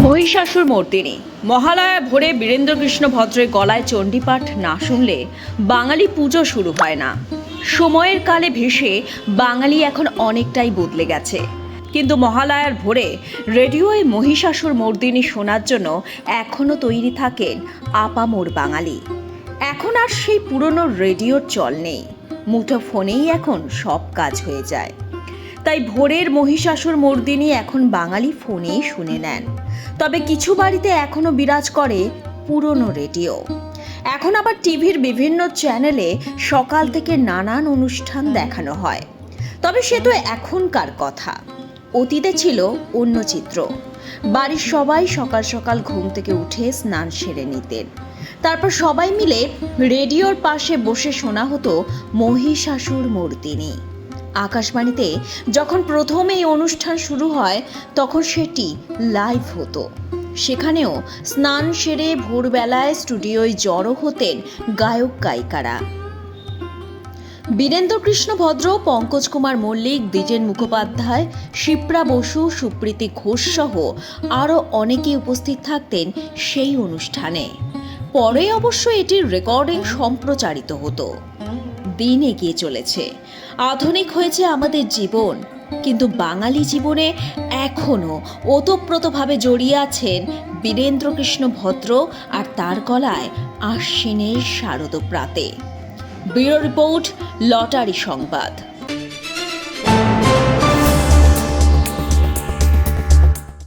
মহিষাসুর মর্দিনী মহালয়া ভোরে বীরেন্দ্রকৃষ্ণ ভদ্রের গলায় চণ্ডীপাঠ না শুনলে বাঙালি পুজো শুরু হয় না। সময়ের কালে ভেসে বাঙালি এখন অনেকটাই বদলে গেছে, কিন্তু মহালয়ার ভোরে রেডিওয় মহিষাসুর মর্দিনী শোনার জন্য এখনও তৈরি থাকেন আপামর বাঙালি। এখন আর সেই পুরনো রেডিওর চল নেই, মুঠো ফোনেই এখন সব কাজ হয়ে যায়। তাই ভোরের মহিষাসুর মর্দিনী এখন বাঙালি ফোনেই শুনে নেন। তবে কিছু বাড়িতে এখনো বিরাজ করে পুরনো রেডিও। এখন আবার টিভির বিভিন্ন চ্যানেলে সকাল থেকে নানান অনুষ্ঠান দেখানো হয়। তবে সে তো এখনকার কথা, অতীতে ছিল অন্য চিত্র। বাড়ির সবাই সকাল সকাল ঘুম থেকে উঠে স্নান সেরে নিতেন, তারপর সবাই মিলে রেডিওর পাশে বসে শোনা হতো মহিষাসুর মর্দিনী। আকাশবাণীতে যখন প্রথম এই অনুষ্ঠান শুরু হয় তখন সেটি লাইভ হতো। সেখানেও স্নান সেরে ভোরবেলায় স্টুডিওয় জড়ো হতেন গায়ক গায়িকারা। বীরেন্দ্রকৃষ্ণ ভদ্র, পঙ্কজ কুমার মল্লিক, দ্বিজেন মুখোপাধ্যায়, শিপ্রা বসু, সুপ্রীতি ঘোষ সহ আরও অনেকেই উপস্থিত থাকতেন সেই অনুষ্ঠানে। পরে অবশ্য এটির রেকর্ডিং সম্প্রচারিত হতো। দিন এগিয়ে চলেছে, আধুনিক হয়েছে আমাদের জীবন, কিন্তু বাঙালি জীবনে এখনও ওতপ্রোতভাবে জড়িয়ে আছেন বীরেন্দ্রকৃষ্ণ ভদ্র আর তার গলায় আশ্বিনের শারদ প্রাতে। ব্যুরো রিপোর্ট, লটারি সংবাদ।